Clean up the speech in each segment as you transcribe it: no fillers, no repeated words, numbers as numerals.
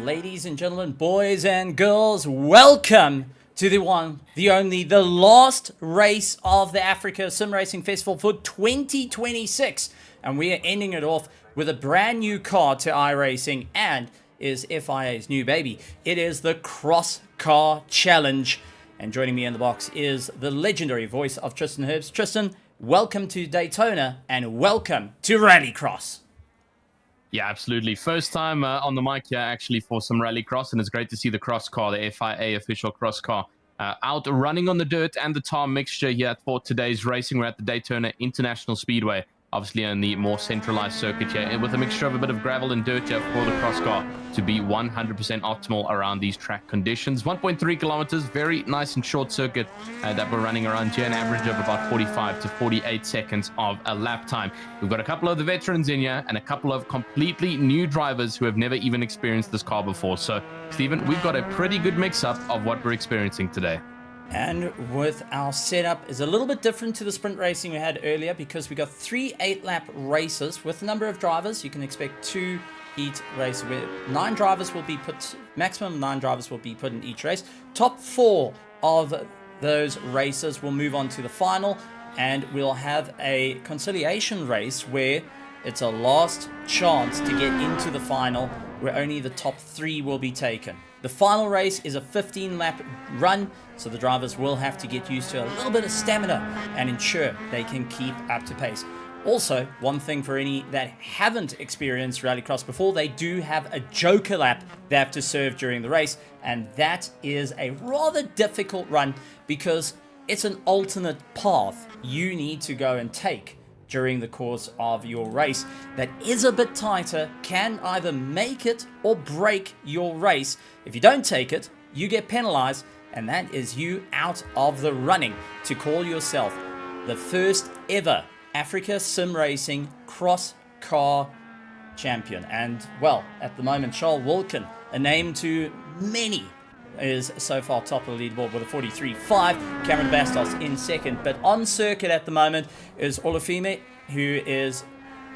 ladies and gentlemen, boys and girls, welcome to the one, the only, the last race of the Africa Sim Racing Festival for 2026. And we are ending it off with a brand new car to iRacing and is FIA's new baby. It is the Cross Car Challenge. And joining me in the box is the legendary voice of Tristan Herbst. Tristan, welcome to Daytona and welcome to Rallycross. Yeah, absolutely. First time on the mic here actually for some Rallycross, and it's great to see the cross car, the FIA official cross car, out running on the dirt and the tar mixture here for today's racing. We're at the Daytona International Speedway, obviously on the more centralized circuit here, and with a mixture of a bit of gravel and dirt here for the cross car to be 100% optimal around these track conditions. 1.3 kilometers, very nice and short circuit that we're running around here, an average of about 45 to 48 seconds of a lap time. We've got a couple of the veterans in here and a couple of completely new drivers who have never even experienced this car before. So, Stephen, we've got a pretty good mix-up of what we're experiencing today. And with our setup is a little bit different to the sprint racing we had earlier because we got 3 8-lap races with a number of drivers. You can expect 2 heat races where 9 drivers will be put, maximum 9 drivers will be put in each race. Top 4 of those races will move on to the final, and we'll have a conciliation race where it's a last chance to get into the final where only the top 3 will be taken. The final race is a 15-lap run, so the drivers will have to get used to a little bit of stamina and ensure they can keep up to pace. Also, one thing for any that haven't experienced Rallycross before, they do have a joker lap they have to serve during the race, and that is a rather difficult run because it's an alternate path you need to go and take during the course of your race that is a bit tighter, can either make it or break your race. If you don't take it, you get penalized, and that is you out of the running to call yourself the first ever Africa Sim Racing Cross Car Champion. And, well, at the moment, Charles Wilkin, a name to many, is so far top of the leaderboard with a 43.5. Cameron Bastos in second. But on circuit at the moment is Olufime, who is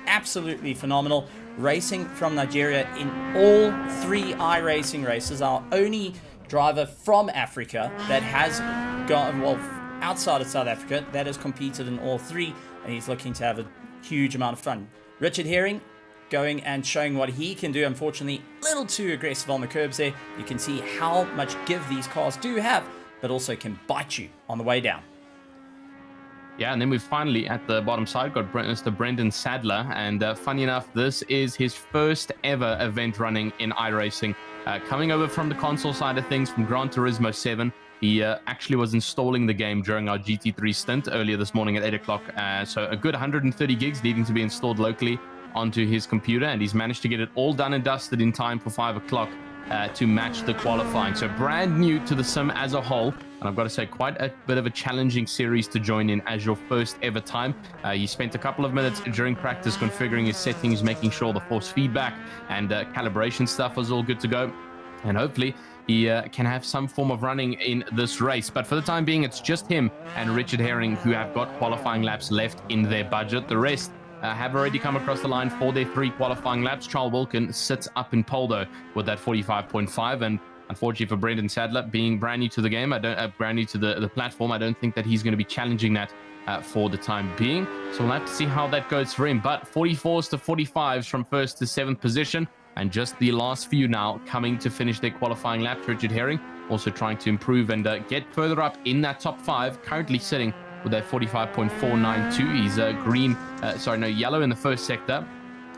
absolutely phenomenal, racing from Nigeria in all 3 iRacing races. Our only driver from Africa that has gone, well, outside of South Africa, that has competed in all 3, and he's looking to have a huge amount of fun. Richard Herring going and showing what he can do. Unfortunately, a little too aggressive on the curbs there. You can see how much give these cars do have, but also can bite you on the way down. Yeah, and then we've finally, at the bottom side, got Mr. Brendan Sadler. And funny enough, this is his first ever event running in iRacing. Coming over from the console side of things, from Gran Turismo 7. He actually was installing the game during our GT3 stint earlier this morning at 8 o'clock. So a good 130 gigs needing to be installed locally onto his computer, and he's managed to get it all done and dusted in time for 5 o'clock to match the qualifying. So brand new to the sim as a whole, and I've got to say quite a bit of a challenging series to join in as your first ever time. He spent a couple of minutes during practice configuring his settings, making sure the force feedback and calibration stuff was all good to go, and hopefully he can have some form of running in this race. But for the time being, it's just him and Richard Herring who have got qualifying laps left in their budget. The rest have already come across the line for their 3 qualifying laps. Charles Wilkin sits up in pole though with that 45.5, and unfortunately for Brendan Sadler, being brand new to the game, brand new to the platform, I don't think that he's going to be challenging that for the time being. So we'll have to see how that goes for him. But 44s to 45s from 1st to 7th position, and just the last few now coming to finish their qualifying laps. Richard Herring also trying to improve and get further up in that top 5, currently sitting with that 45.492. He's yellow in the first sector,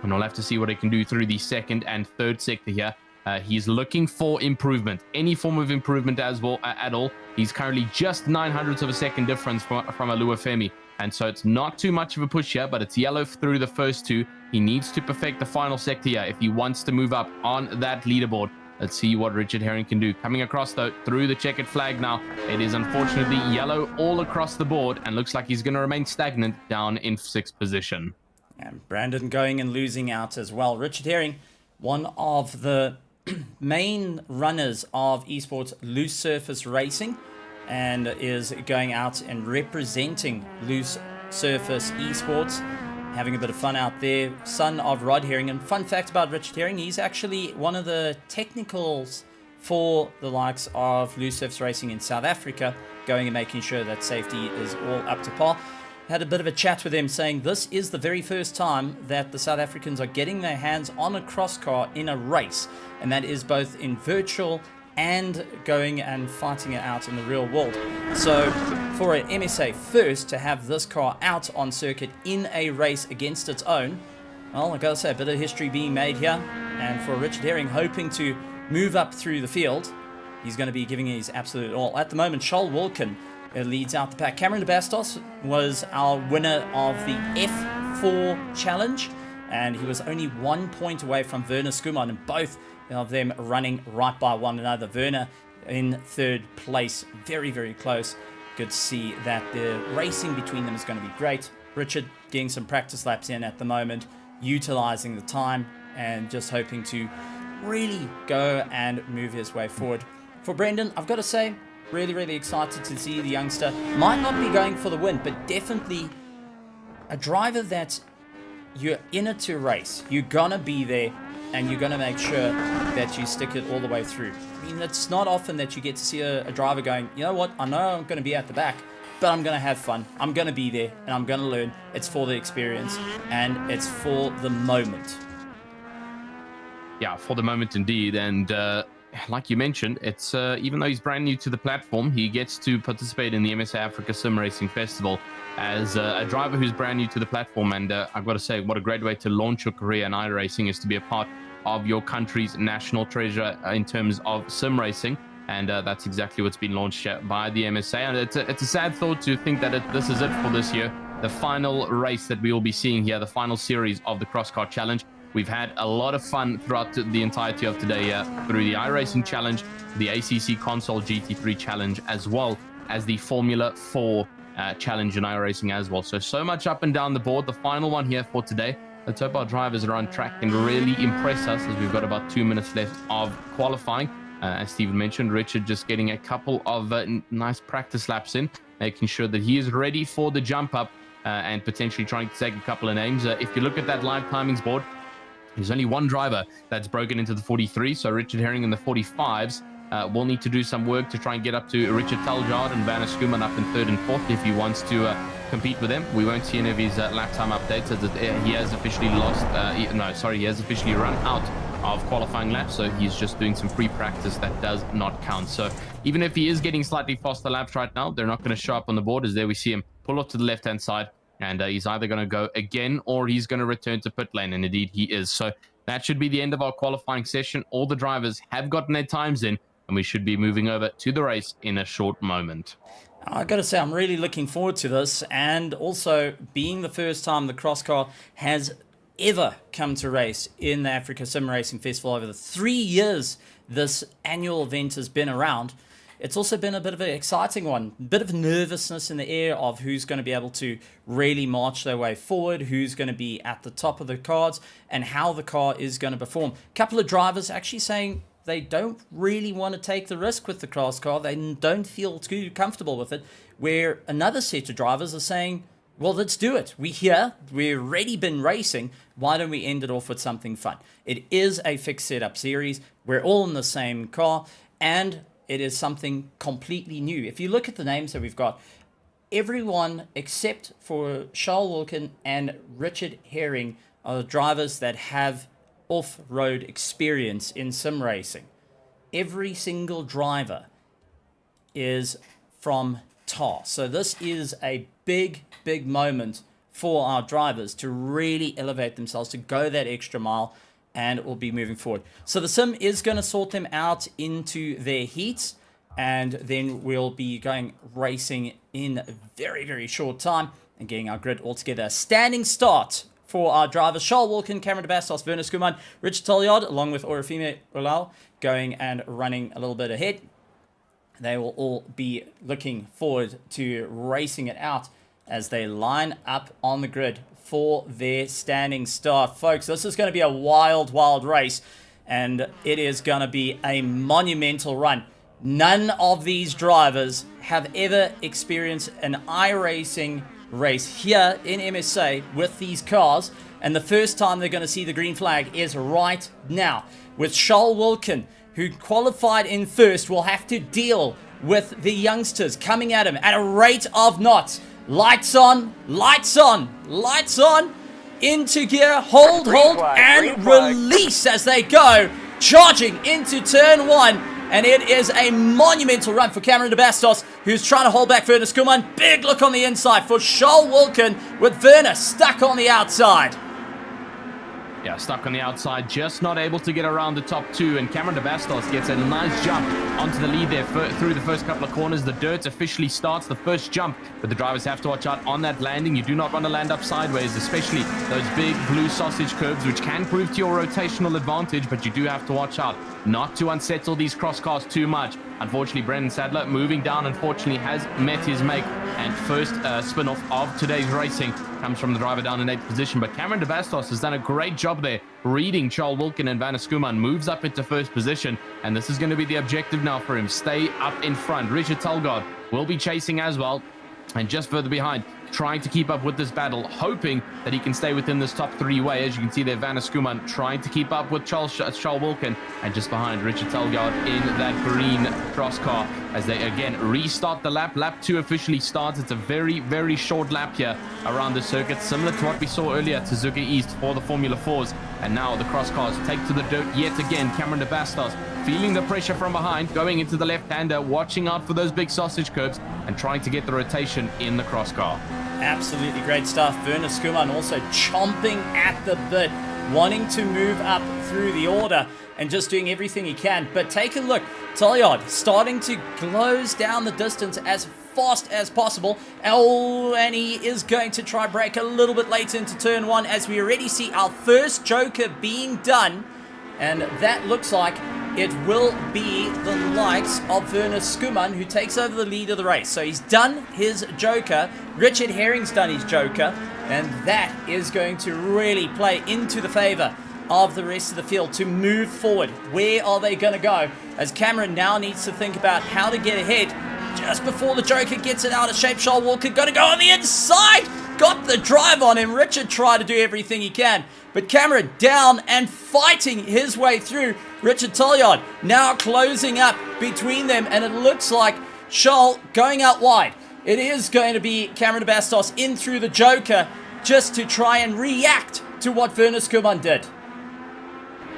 and we'll have to see what he can do through the second and third sector here. He's looking for improvement, any form of improvement as well at all. He's currently just 900ths of a second difference from Oluwafemi, and so it's not too much of a push here, but it's yellow through the first 2. He needs to perfect the final sector here if he wants to move up on that leaderboard. Let's see what Richard Herring can do. Coming across, though, through the checkered flag now. It is unfortunately yellow all across the board, and looks like he's going to remain stagnant down in 6th position. And Brandon going and losing out as well. Richard Herring, one of the main runners of esports loose surface racing, and is going out and representing loose surface esports. having a bit of fun out there. Son of Rod Herring. And fun fact about Richard Herring, he's actually one of the technicals for the likes of Lucif's Racing in South Africa, going and making sure that safety is all up to par. Had a bit of a chat with him saying this is the very first time that the South Africans are getting their hands on a cross car in a race, and that is both in virtual and going and fighting it out in the real world. So for an MSA first to have this car out on circuit in a race against its own, well, I gotta say, a bit of history being made here. And for Richard Herring hoping to move up through the field, he's going to be giving his absolute all. At the moment, Charles Wilkin leads out the pack. Cameron de Bastos was our winner of the F4 challenge, and he was only 1 point away from Werner Skuman, and both of them running right by one another. Werner in third place, very, very close. Good to see that the racing between them is going to be great. Richard getting some practice laps in at the moment, utilizing the time and just hoping to really go and move his way forward. For Brendan, I've got to say, really, really excited to see the youngster. Might not be going for the win, but definitely a driver that you're in it to race. You're going to be there, and you're going to make sure that you stick it all the way through. I mean, it's not often that you get to see a driver going, you know what, I know I'm going to be at the back, but I'm going to have fun. I'm going to be there, and I'm going to learn. It's for the experience, and it's for the moment. Yeah, for the moment indeed. And like you mentioned, it's even though he's brand new to the platform, he gets to participate in the MSA Africa Sim Racing Festival as a driver who's brand new to the platform. And I've got to say, what a great way to launch your career in iRacing is to be a part of your country's national treasure in terms of sim racing. And that's exactly what's been launched by the MSA. And it's a sad thought to think that this is it for this year. The final race that we will be seeing here, the final series of the Cross Car Challenge. We've had a lot of fun throughout the entirety of today through the iRacing Challenge, the ACC Console GT3 Challenge, as well as the Formula 4 Challenge in iRacing as well. So much up and down the board. The final one here for today. Let's hope our drivers are on track and really impress us, as we've got about 2 minutes left of qualifying. As Stephen mentioned, Richard just getting a couple of nice practice laps in, making sure that he is ready for the jump up and potentially trying to take a couple of names. If you look at that live timings board, there's only one driver that's broken into the 43, so Richard Herring in the 45s will need to do some work to try and get up to Richard Taljard and Werner Skuman up in third and fourth if he wants to compete with them. We won't see any of his lap time updates as he has officially he has officially run out of qualifying laps, so he's just doing some pre-practice that does not count. So even if he is getting slightly faster laps right now, they're not going to show up on the board, as there we see him pull off to the left-hand side. And he's either going to go again or he's going to return to pit lane. And indeed, he is. So that should be the end of our qualifying session. All the drivers have gotten their times in, and we should be moving over to the race in a short moment. I got to say, I'm really looking forward to this. And also, being the first time the Cross Car has ever come to race in the Africa Sim Racing Festival over the 3 years this annual event has been around, it's also been a bit of an exciting one. A bit of nervousness in the air of who's going to be able to really march their way forward, who's going to be at the top of the cards, and how the car is going to perform. A couple of drivers actually saying they don't really want to take the risk with the Cross Car. They don't feel too comfortable with it. Where another set of drivers are saying, well, let's do it. We're here. We've already been racing. Why don't we end it off with something fun? It is a fixed setup series. We're all in the same car, and it is something completely new. If you look at the names that we've got, everyone except for Charles Wilkin and Richard Herring are the drivers that have off-road experience in sim racing. Every single driver is from TAR. So this is a big, big moment for our drivers to really elevate themselves, to go that extra mile, and it will be moving forward. So the sim is going to sort them out into their heats, and then we'll be going racing in a very, very short time and getting our grid all together. Standing start for our drivers: Charles Wilkin, Cameron de Bastos, Werner Skuman, Richard Taljard, along with Orifime Olal, going and running a little bit ahead. They will all be looking forward to racing it out as they line up on the grid for their standing start. Folks, this is going to be a wild, wild race, and it is going to be a monumental run. None of these drivers have ever experienced an iRacing race here in MSA with these cars. And the first time they're going to see the green flag is right now, with Charles Wilkin, who qualified in first, will have to deal with the youngsters coming at him at a rate of knots. Lights on, lights on, lights on, into gear, hold, and release as they go, charging into turn 1. And it is a monumental run for Cameron de Bastos, who's trying to hold back Werner Skuman. Big look on the inside for Charles Wilkin, with Werner stuck on the outside. Yeah, stuck on the outside, just not able to get around the top 2, and Cameron de Bastos gets a nice jump onto the lead there through the first couple of corners. The dirt officially starts the first jump, but the drivers have to watch out on that landing. You do not want to land up sideways, especially those big blue sausage curves, which can prove to your rotational advantage, but you do have to watch out not to unsettle these cross cars too much. Unfortunately, Brendan Sadler moving down, unfortunately, has met his make, and first spin-off of today's racing comes from the driver down in 8th position. But Cameron de Bastos has done a great job there, reading Charles Wilkin, and Werner Skuman moves up into first position, and this is going to be the objective now for him. Stay up in front. Richard Talgard will be chasing as well, and just further behind, trying to keep up with this battle, hoping that he can stay within this top 3 way. As you can see there, Werner Skuman trying to keep up with Charles Wilkin, and just behind Richard Talgard in that green cross car as they again restart the lap. Lap 2 officially starts. It's a very, very short lap here around the circuit, similar to what we saw earlier at Suzuka East for the Formula 4s. And now the cross cars take to the dirt yet again. Cameron de Bastos feeling the pressure from behind, going into the left-hander, watching out for those big sausage curbs and trying to get the rotation in the cross car. Absolutely great stuff. Werner Skuman also chomping at the bit, wanting to move up through the order and just doing everything he can. But take a look, Talgard starting to close down the distance as fast as possible. Oh, and he is going to try break a little bit later into turn 1, as we already see our first joker being done. And that looks like it will be the likes of Werner Skuman, who takes over the lead of the race. So he's done his joker. Richard Herring's done his joker. And that is going to really play into the favor of the rest of the field to move forward. Where are they going to go? As Cameron now needs to think about how to get ahead just before the joker gets it out of shape. Charles Wilkin got to go on the inside. Got the drive on him. Richard tried to do everything he can, but Cameron down and fighting his way through. Richard Talgard now closing up between them, and it looks like Charles going out wide. It is going to be Cameron de Bastos in through the joker just to try and react to what Werner Skuman did.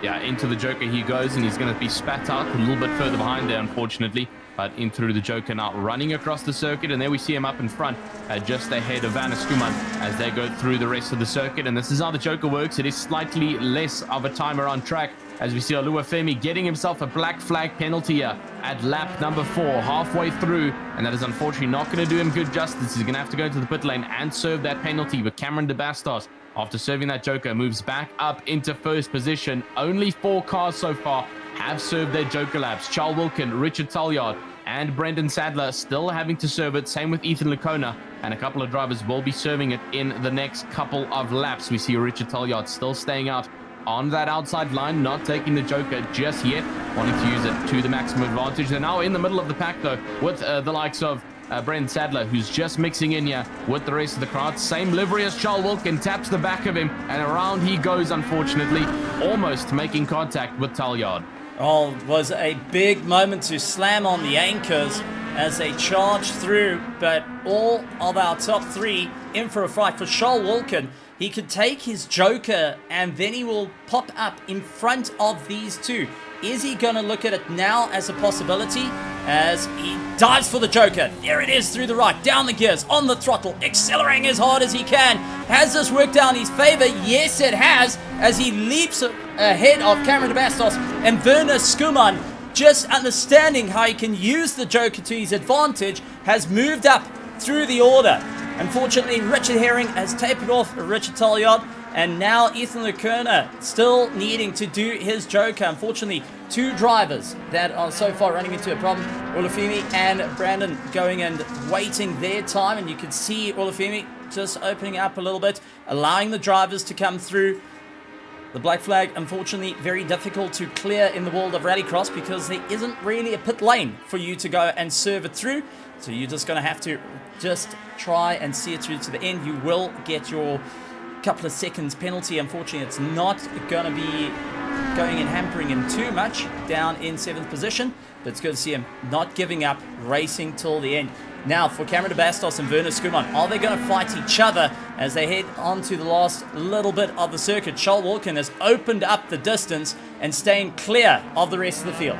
Yeah, into the joker he goes, and he's going to be spat out a little bit further behind there, unfortunately. But in through the joker now, running across the circuit, and there we see him up in front, just ahead of Werner Skuman as they go through the rest of the circuit. And this is how the joker works. It is slightly less of a timer on track, as we see Oluwafemi getting himself a black flag penalty here at lap number 4, halfway through, and that is unfortunately not going to do him good justice. He's going to have to go into the pit lane and serve that penalty. But Cameron de Bastos, after serving that joker, moves back up into first position. Only 4 cars so far have served their joker laps. Charles Wilkin, Richard Talgard, and Brendan Sadler still having to serve it. Same with Ethan Lecona, and a couple of drivers will be serving it in the next couple of laps. We see Richard Talgard still staying out on that outside line, not taking the joker just yet, wanting to use it to the maximum advantage. They're now in the middle of the pack, though, with the likes of Brendan Sadler, who's just mixing in here with the rest of the crowd. Same livery as Charles Wilkin, taps the back of him, and around he goes, unfortunately, almost making contact with Talgard. Oh, it was a big moment to slam on the anchors as they charge through, but all of our top 3 in for a fight. For Charles Wilkin, he could take his joker and then he will pop up in front of these 2. Is he going to look at it now as a possibility? As he dives for the joker. There it is through the right, down the gears, on the throttle, accelerating as hard as he can. Has this worked out in his favor? Yes, it has, as he leaps ahead of Cameron de Bastos and Werner Skuman, just understanding how he can use the joker to his advantage, has moved up through the order. Unfortunately, Richard Herring has tapered off Richard Talgard, and now Ethan Lecona still needing to do his joker. Unfortunately, 2 drivers that are so far running into a problem. Olufemi and Brandon going and waiting their time, and you can see Olufemi just opening up a little bit, allowing the drivers to come through. The black flag, unfortunately, very difficult to clear in the world of Rallycross because there isn't really a pit lane for you to go and serve it through. So you're just going to have to just try and see it through to the end. You will get your couple of seconds penalty. Unfortunately, it's not going to be going and hampering him too much down in 7th position. But it's good to see him not giving up, racing till the end. Now, for Cameron de Bastos and Werner Skuman, are they going to fight each other as they head on to the last little bit of the circuit? Charles Wilkin has opened up the distance and staying clear of the rest of the field.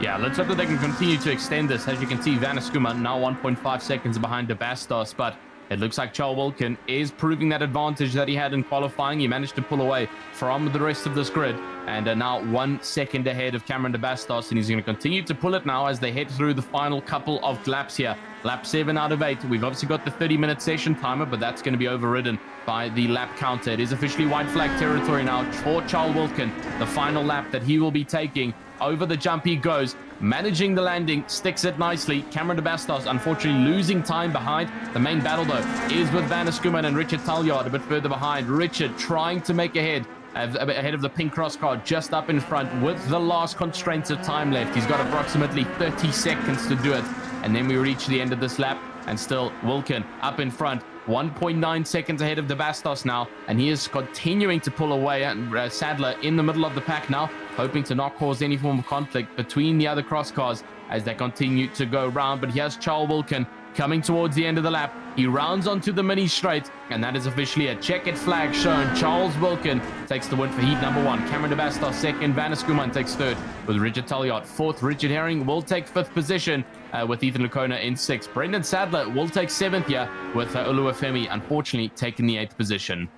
Yeah, let's hope that they can continue to extend this. As you can see, Werner Skuman now 1.5 seconds behind de Bastos, but it looks like Charles Wilkin is proving that advantage that he had in qualifying. He managed to pull away from the rest of this grid and now 1 second ahead of Cameron de Bastos, and he's going to continue to pull it now as they head through the final couple of laps here. Lap 7 out of 8. We've obviously got the 30-minute session timer, but that's going to be overridden by the lap counter. It is officially white flag territory now for Charles Wilkin. The final lap that he will be taking. Over the jump he goes, managing the landing, sticks it nicely. Cameron de Bastos unfortunately losing time behind. The main battle though is with Werner Skuman and Richard Taljaard a bit further behind. Richard trying to make ahead of the pink cross car just up in front with the last constraints of time left. He's got approximately 30 seconds to do it, and then we reach the end of this lap, and still Wilkin up in front, 1.9 seconds ahead of de Bastos now, and he is continuing to pull away. And Sadler in the middle of the pack now, hoping to not cause any form of conflict between the other cross cars as they continue to go round. But here's Charles Wilkin coming towards the end of the lap. He rounds onto the mini straight, and that is officially a checkered flag shown. Charles Wilkin takes the win for heat number 1. Cameron de Bastos second. Werner Skuman takes third with Richard Taljaard fourth. Richard Herring will take 5th position with Ethan Lecona in 6th. Brendan Sadler will take 7th here with Oluwafemi unfortunately taking the 8th position.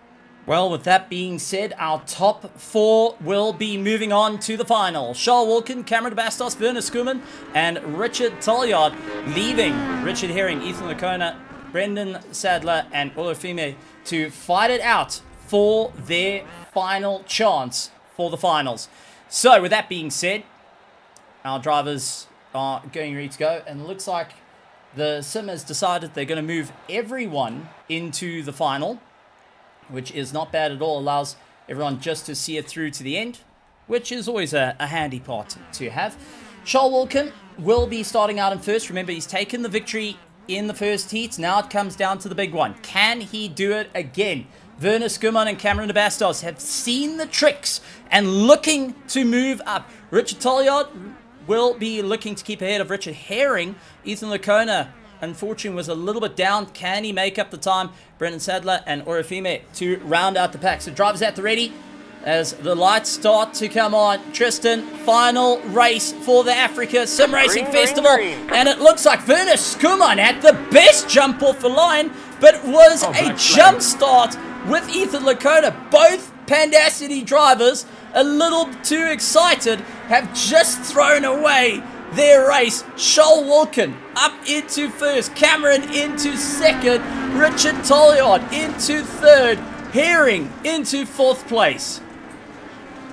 Well, with that being said, our top 4 will be moving on to the final. Charles Wilkin, Cameron de Bastos, Werner Skuman, and Richard Taljaard, leaving Richard Herring, Ethan Lecona, Brendan Sadler, and Olufime to fight it out for their final chance for the finals. So, with that being said, our drivers are getting ready to go, and it looks like the sim has decided they're going to move everyone into the final, which is not bad at all. Allows everyone just to see it through to the end, which is always a handy part to have. Charles Wilkin will be starting out in first. Remember, he's taken the victory in the first heat. Now it comes down to the big one. Can he do it again? Werner Skuman and Cameron de Bastos have seen the tricks and looking to move up. Richard Taljaard will be looking to keep ahead of Richard Herring. Ethan Lecona, unfortunately, was a little bit down. Can he make up the time? Brendan Sadler and Orifime to round out the pack. So drivers at the ready as the lights start to come on. Tristan, final race for the Africa Sim Racing Festival. And it looks like Werner Skuman had the best jump off the line, but it was a jump start with Ethan Lecona. Both Pandacity drivers, a little too excited, have just thrown away their race. Charles Wilkin up into first, Cameron into second, Richard Taljaard into third, Herring into 4th place.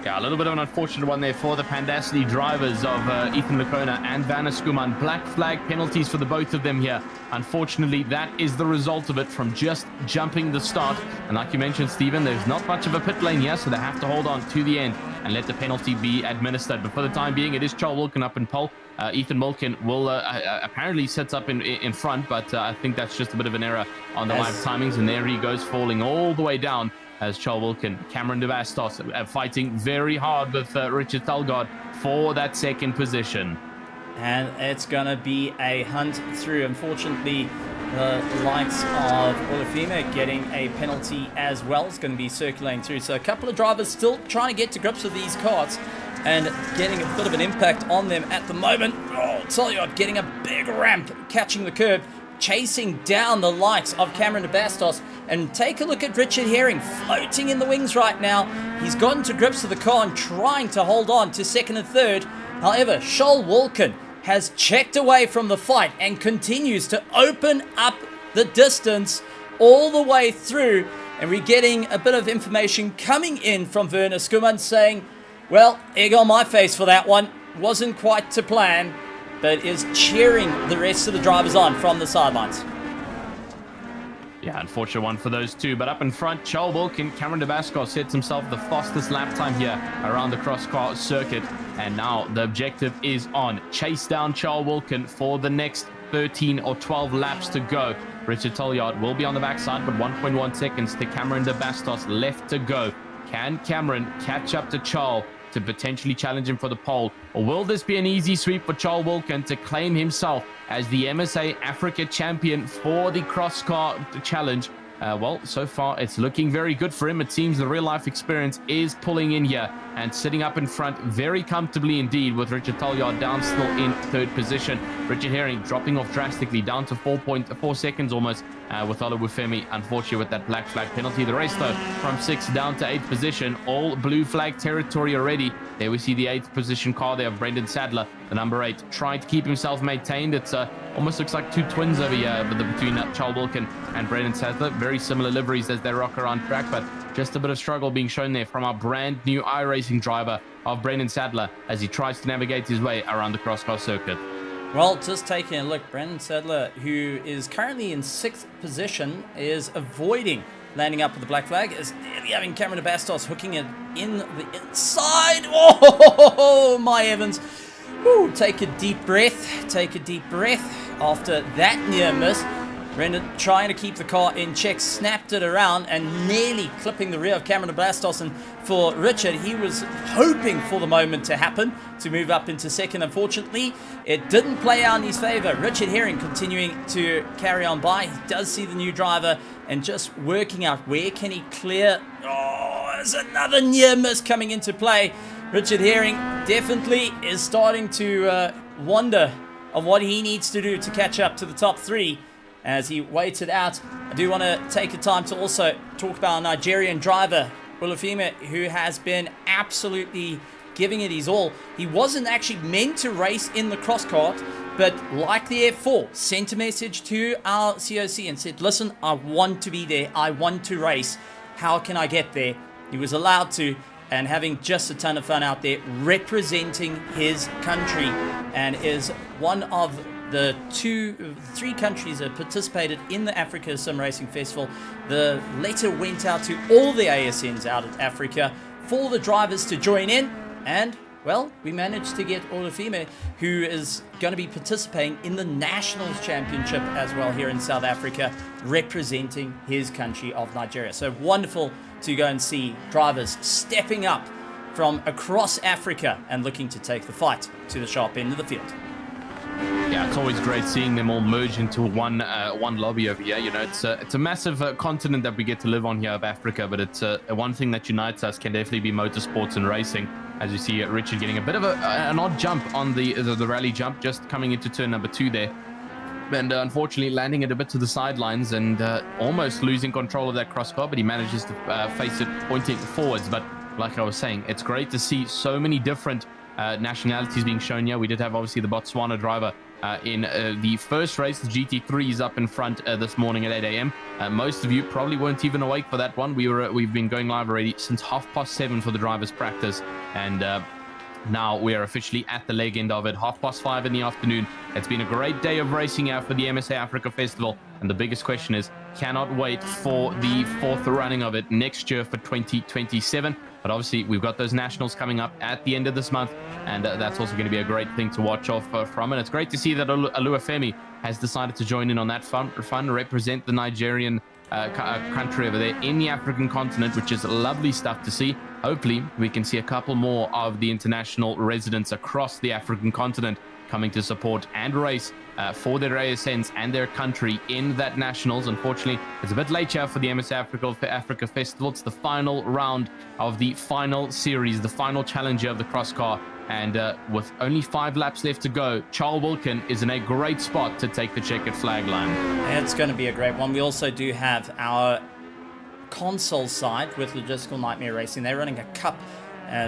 Yeah, a little bit of an unfortunate one there for the Pandacity drivers of Ethan Lecona and Werner Skuman. Black flag penalties for the both of them here. Unfortunately, that is the result of it from just jumping the start. And like you mentioned, Stephen, there's not much of a pit lane here, so they have to hold on to the end and let the penalty be administered. But for the time being, it is Charles Wilkin up in pole. Ethan Wilkin will apparently sit up in front, but I think that's just a bit of an error on the live timings. And there he goes, falling all the way down as Charles Wilkin. Cameron de Bastos fighting very hard with Richard Taljaard for that 2nd position. And it's going to be a hunt through. Unfortunately, the likes of Olufime getting a penalty as well. It's going to be circulating through. So a couple of drivers still trying to get to grips with these carts and getting a bit of an impact on them at the moment. Oh, Taljaard getting a big ramp, catching the curb, chasing down the likes of Cameron de Bastos. And take a look at Richard Herring floating in the wings right now. He's gotten to grips with the car and trying to hold on to 2nd and 3rd. However, Charles Wilkin has checked away from the fight and continues to open up the distance all the way through. And we're getting a bit of information coming in from Werner Skuman saying, well, egg on my face for that one. Wasn't quite to plan, but is cheering the rest of the drivers on from the sidelines. Yeah, unfortunate one for those two. But up in front, Charles Wilkin, Cameron DeBasco sets himself the fastest lap time here around the cross car circuit. And now the objective is on. Chase down Charles Wilkin for the next 13 or 12 laps to go. Richard Tullyard will be on the backside, but 1.1 seconds to Cameron DeBastos left to go. Can Cameron catch up to Charles to potentially challenge him for the pole? Or will this be an easy sweep for Charles Wilkin to claim himself as the MSA Africa champion for the cross car challenge? Well, so far it's looking very good for him. It seems the real life experience is pulling in here and sitting up in front very comfortably indeed, with Richard Tullyard down still in third position. Richard Herring dropping off drastically down to 4.4 seconds almost, with Oluwafemi unfortunately with that black flag penalty. The race though from 6th down to 8th position, all blue flag territory already. There we see the 8th position car there of Brendan Sadler, the number 8, trying to keep himself maintained. It's almost looks like two twins over here between Charles Wilkin and Brendan Sadler. Very similar liveries as they rock around track, but just a bit of struggle being shown there from our brand new iRacing driver of Brendan Sadler as he tries to navigate his way around the cross car circuit. Well, just taking a look, Brendan Sadler, who is currently in 6th position, is avoiding landing up with the black flag, is nearly having Cameron DeBastos hooking it in the inside. Oh, my heavens. Woo, take a deep breath. Take a deep breath after that near miss. Brendan trying to keep the car in check, snapped it around and nearly clipping the rear of Cameron DeBastos. And for Richard, he was hoping for the moment to happen to move up into second. Unfortunately, it didn't play out in his favor. Richard Herring continuing to carry on by. He does see the new driver and just working out where can he clear. Oh, there's another near miss coming into play. Richard Herring definitely is starting to wonder of what he needs to do to catch up to the top 3 as he waits it out. I do want to take the time to also talk about our Nigerian driver, Olufime, who has been absolutely giving it his all. He wasn't actually meant to race in the cross kart, but like the F4, sent a message to our COC and said, listen, I want to be there. I want to race. How can I get there? He was allowed to, and having just a ton of fun out there representing his country, and is one of the 3 countries that participated in the Africa Sim Racing Festival. The letter went out to all the ASNs out of Africa for the drivers to join in, and well, we managed to get Olufime, who is going to be participating in the Nationals Championship as well here in South Africa, representing his country of Nigeria. So wonderful to go and see drivers stepping up from across Africa and looking to take the fight to the sharp end of the field. Yeah, it's always great seeing them all merge into one lobby over here. You know, it's a massive continent that we get to live on here of Africa, but it's one thing that unites us can definitely be motorsports and racing. As you see, Richard getting a bit of an odd jump on the rally jump, just coming into turn number 2 there. And unfortunately landing it a bit to the sidelines and almost losing control of that cross car, but he manages to face it pointing forwards. But like I was saying, it's great to see so many different nationalities being shown here. We did have obviously the Botswana driver in the first race. The GT3 is up in front this morning at 8 a.m. Most of you probably weren't even awake for that one. We've been going live already since 7:30 for the drivers' practice, and now we are officially at the leg end of it, 5:30 in the afternoon. It's been a great day of racing out for the MSA Africa Festival, and the biggest question is, cannot wait for the 4th running of it next year for 2027. But obviously, we've got those nationals coming up at the end of this month, and that's also going to be a great thing to watch off from. And it's great to see that Oluwafemi has decided to join in on that fun, represent the Nigerian country over there in the African continent, which is lovely stuff to see. Hopefully, we can see a couple more of the international residents across the African continent coming to support and race for their ASNs and their country in that nationals. Unfortunately, it's a bit late here for the MSA Africa Festival. It's the final round of the final series, the final challenger of the cross car. And with only 5 laps left to go, Charles Wilkin is in a great spot to take the checkered flag line. It's going to be a great one. We also do have our console side with Logistical Nightmare Racing. They're running a cup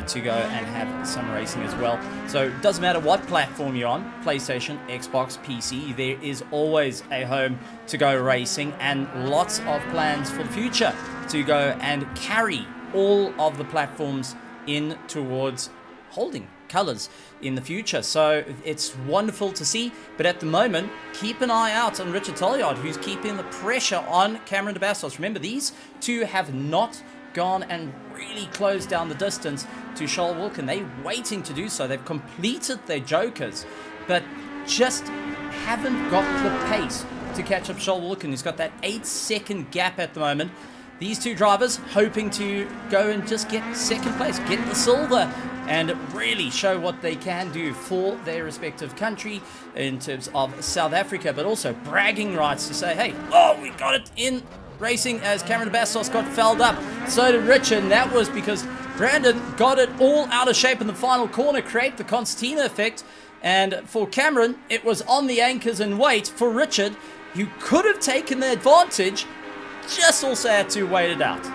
to go and have some racing as well. So it doesn't matter what platform you're on, PlayStation, Xbox, PC, there is always a home to go racing, and lots of plans for the future to go and carry all of the platforms in towards holding colors in the future. So it's wonderful to see. But at the moment, keep an eye out on Richard Talliard, who's keeping the pressure on Cameron de Bastos. Remember, these two have not gone and really closed down the distance to Charles Wilkin. They're waiting to do so. They've completed their jokers, but just haven't got the pace to catch up Charles Wilkin. He's got that 8-second gap at the moment. These two drivers hoping to go and just get second place, get the silver, and really show what they can do for their respective country in terms of South Africa, but also bragging rights to say, hey, oh, we got it in racing, as Cameron de Bastos got fouled up. So did Richard, and that was because Brandon got it all out of shape in the final corner, create the concertina effect. And for Cameron, it was on the anchors and wait. For Richard, you could have taken the advantage, just also had to wait it out.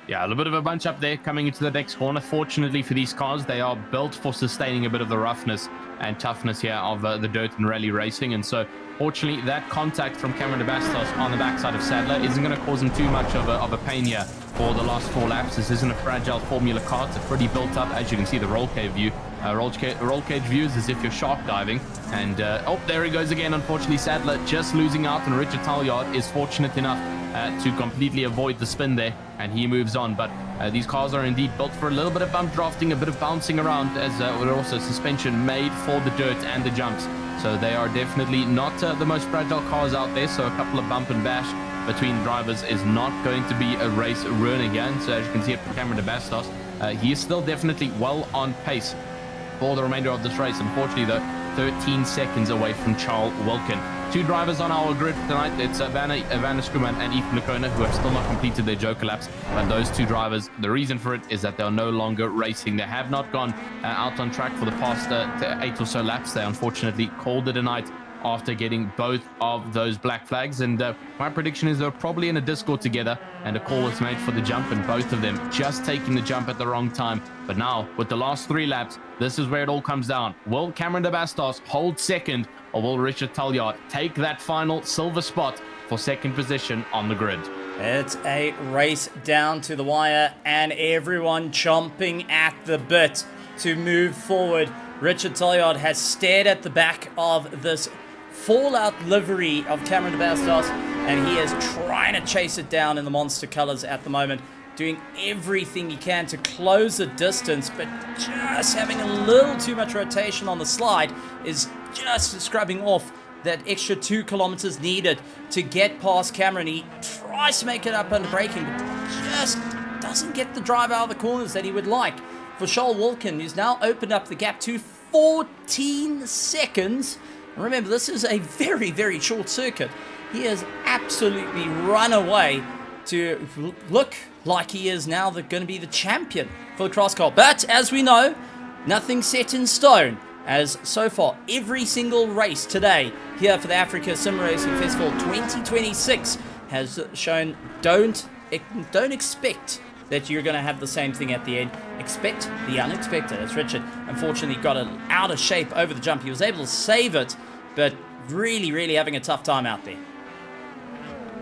Yeah, a little bit of a bunch up there coming into the next corner. Fortunately for these cars, they are built for sustaining a bit of the roughness and toughness here of the dirt and rally racing. And so, fortunately, that contact from Cameron de Bastos on the backside of Sadler isn't going to cause him too much of a pain here for the last 4 laps. This isn't a fragile Formula car. It's a pretty built up, as you can see, the roll cage view. Roll cage views as if you're shark diving. And, oh, there he goes again. Unfortunately, Sadler just losing out, and Richard Talliard is fortunate enough to completely avoid the spin there, and he moves on. But these cars are indeed built for a little bit of bump drafting, a bit of bouncing around, as also suspension made for the dirt and the jumps. So they are definitely not the most fragile cars out there. So a couple of bump and bash between drivers is not going to be a race ruin again. So as you can see it for Cameron de Bastos, he is still definitely well on pace for the remainder of this race. Unfortunately, though, 13 seconds away from Charles Wilkin. 2 drivers on our grid tonight. It's Vanna Scruman and Ethan Lecona, who have still not completed their joker laps. But those 2 drivers, the reason for it is that they are no longer racing. They have not gone out on track for the past 8 or so laps. They unfortunately called it a night after getting both of those black flags. And my prediction is they're probably in a Discord together, and a call was made for the jump, and both of them just taking the jump at the wrong time. But now, with the last 3 laps, this is where it all comes down. Will Cameron de Bastos hold second, or will Richard Talliard take that final silver spot for second position on the grid? It's a race down to the wire, and everyone chomping at the bit to move forward. Richard Talliard has stared at the back of this Fallout livery of Cameron de Bastos, and he is trying to chase it down in the monster colors at the moment, doing everything he can to close the distance, but just having a little too much rotation on the slide is just scrubbing off that extra 2 kilometers needed to get past Cameron. He tries to make it up under braking, but just doesn't get the drive out of the corners that he would like. For Charles Wilkin, who's now opened up the gap to 14 seconds. Remember, this is a very, very short circuit. He has absolutely run away to look like he is now going to be the champion for the cross car. But as we know, nothing's set in stone, as so far every single race today here for the Africa Sim Racing Festival 2026 has shown don't expect that you're going to have the same thing at the end. Expect the unexpected. As Richard unfortunately got it out of shape over the jump. He was able to save it, but really, really having a tough time out there.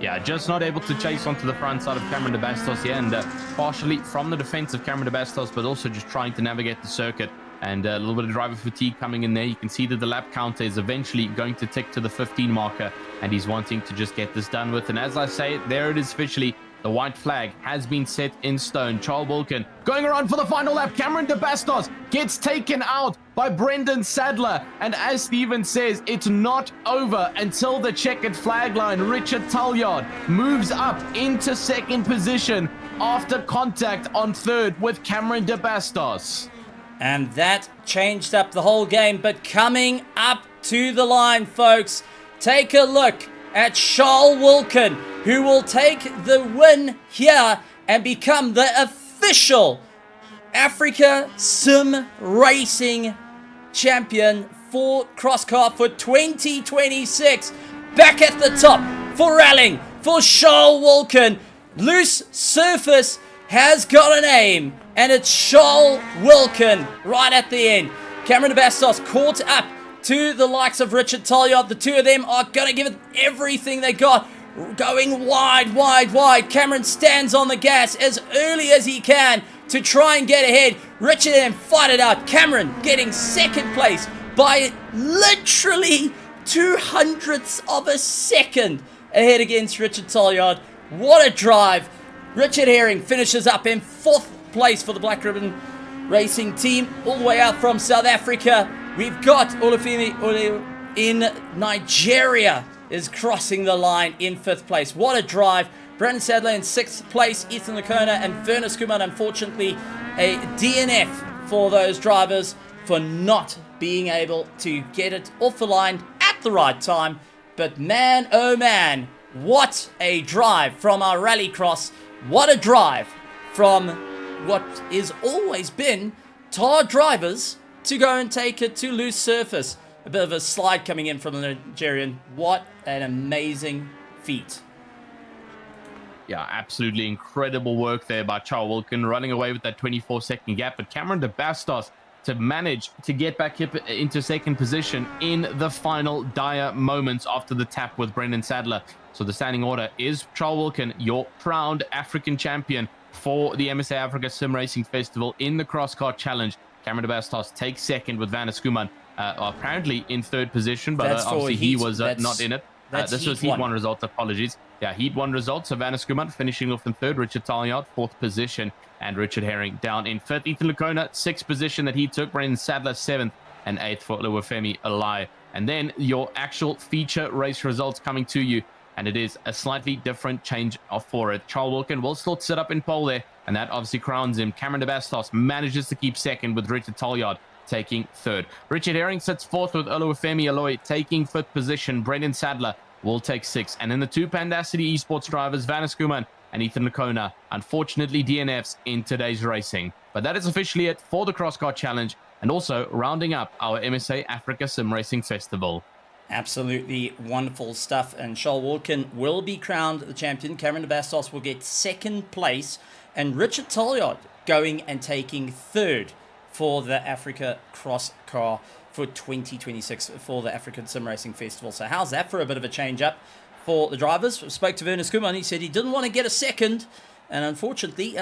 Yeah, just not able to chase onto the front side of Cameron de Bastos here, and partially from the defense of Cameron de Bastos, but also just trying to navigate the circuit. And a little bit of driver fatigue coming in there. You can see that the lap counter is eventually going to tick to the 15 marker, and he's wanting to just get this done with. And as I say, there it is officially. The white flag has been set in stone. Charles Wilkin going around for the final lap. Cameron de Bastos gets taken out by Brendan Sadler. And as Steven says, it's not over until the checkered flag line. Richard Talliard moves up into second position after contact on third with Cameron de Bastos. And that changed up the whole game. But coming up to the line, folks, take a look at Charles Wilkin, who will take the win here and become the official Africa Sim Racing champion for Cross Car for 2026. Back at the top for rallying for Charles Wilkin. Loose surface has got a name, and it's Charles Wilkin right at the end. Cameron de Bastos caught up to the likes of Richard Talliard. The two of them are going to give it everything they got. Going wide. Cameron stands on the gas as early as he can. to try and get ahead. Richard then fight it out. Cameron getting second place by literally 0.02 of a second ahead against Richard Tolliard. What a drive. Richard Herring finishes up in 4th place for the Black Ribbon Racing team, all the way out from South Africa. We've got Olufemi Ole in Nigeria is crossing the line in 5th place. What a drive. Brandon Sadler in 6th place. Ethan Lacona and Vernus Kuman, unfortunately, a DNF for those drivers for not being able to get it off the line at the right time. But man, oh man, what a drive from our Rallycross. What a drive from what has always been tar drivers to go and take it to loose surface. A bit of a slide coming in from the Nigerian. What an amazing feat. Yeah, absolutely incredible work there by Charles Wilkin, running away with that 24-second gap. But Cameron de Bastos to manage to get back into second position in the final dire moments after the tap with Brendan Sadler. So the standing order is Charles Wilkin, your crowned African champion for the MSA Africa Sim Racing Festival in the Cross Car Challenge. Cameron de Bastos takes second with Vernus Kuman apparently in 3rd position, but obviously he was not in it. This was Heat 1 results, apologies. Yeah, Heat 1 results. So Vernus Kuman finishing off in 3rd, Richard Tolliard 4th position, and Richard Herring down in 5th. Ethan Lacona, 6th position that he took. Brendan Sadler 7th, and 8th for Oluwafemi Alai. And then your actual feature race results coming to you, and it is a slightly different change for it. Charles Wilkin will still sit up in pole there, and that obviously crowns him. Cameron de Bastos manages to keep second with Richard Tolliard taking 3rd. Richard Herring sits 4th with Oluwafemi Aloi taking 5th position. Brendan Sadler will take 6th. And then the 2 Pandacity Esports drivers, Vernus Kuman and Ethan Lacona, unfortunately DNFs in today's racing. But that is officially it for the Cross Car Challenge, and also rounding up our MSA Africa Sim Racing Festival. Absolutely wonderful stuff, and Charles Wilkin will be crowned the champion. Cameron de Bastos will get 2nd place, and Richard Tolliard going and taking 3rd for the Africa Cross Car for 2026 for the African Sim Racing Festival. So how's that for a bit of a change up for the drivers? Spoke to Vernus Kuman. He said he didn't want to get a 2nd, and unfortunately,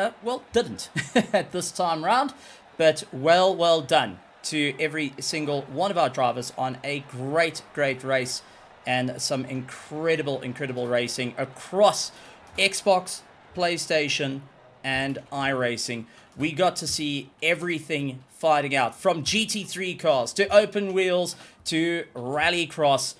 didn't at this time round. But well done to every single one of our drivers on a great race, and some incredible racing across Xbox, PlayStation, and iRacing. We got to see everything fighting out, from GT3 cars to open wheels to Rallycross,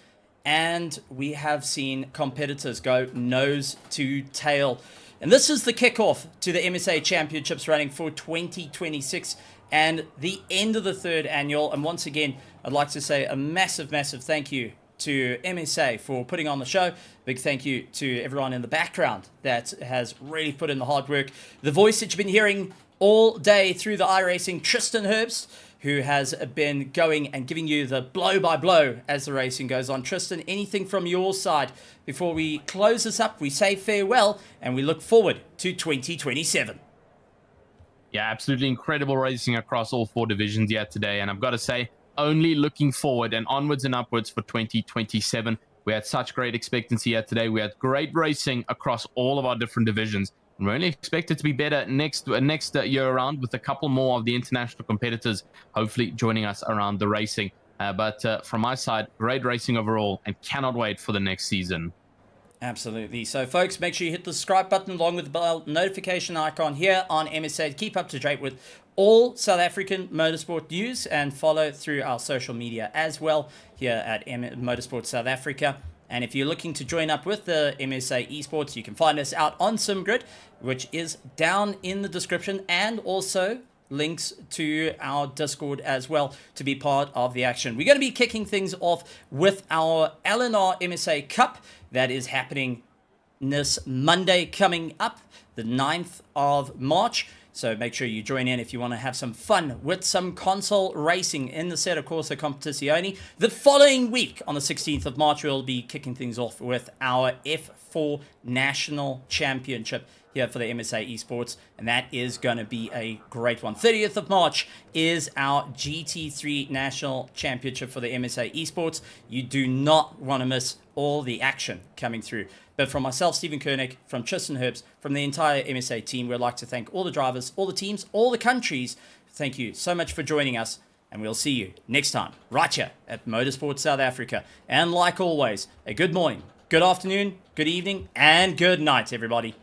and we have seen competitors go nose to tail. And this is the kickoff to the MSA Championships running for 2026 and the end of the 3rd annual. And once again, I'd like to say a massive thank you to MSA for putting on the show. Big thank you to everyone in the background that has really put in the hard work. The voice that you've been hearing all day through the iRacing, Tristan Herbst, who has been going and giving you the blow-by-blow as the racing goes on. Tristan, anything from your side before we close this up? We say farewell, and we look forward to 2027. Yeah, absolutely incredible racing across all 4 divisions yet today, and I've got to say, only looking forward and onwards and upwards for 2027. We had such great expectancy yet today. We had great racing across all of our different divisions. And we only expect it to be better next year around, with a couple more of the international competitors hopefully joining us around the racing. But from my side, great racing overall, and cannot wait for the next season. Absolutely. So, folks, make sure you hit the subscribe button along with the bell notification icon here on MSA to keep up to date with all South African motorsport news, and follow through our social media as well here at Motorsport South Africa. And if you're looking to join up with the MSA Esports, you can find us out on SimGrid, which is down in the description, and also links to our Discord as well to be part of the action. We're going to be kicking things off with our LNR MSA Cup that is happening this Monday coming up, the 9th of March. So make sure you join in if you want to have some fun with some console racing in the Assetto Corsa Competizione. The following week, on the 16th of March, we'll be kicking things off with our F4 National Championship here for the MSA Esports, and that is going to be a great one. 30th of March is our GT3 National Championship for the MSA Esports. You do not want to miss all the action coming through. But from myself, Stephen Koenig, from Tristan Herbst, from the entire MSA team, we'd like to thank all the drivers, all the teams, all the countries. Thank you so much for joining us, and we'll see you next time right here at Motorsport South Africa. And like always, a good morning, good afternoon, good evening, and good night, everybody.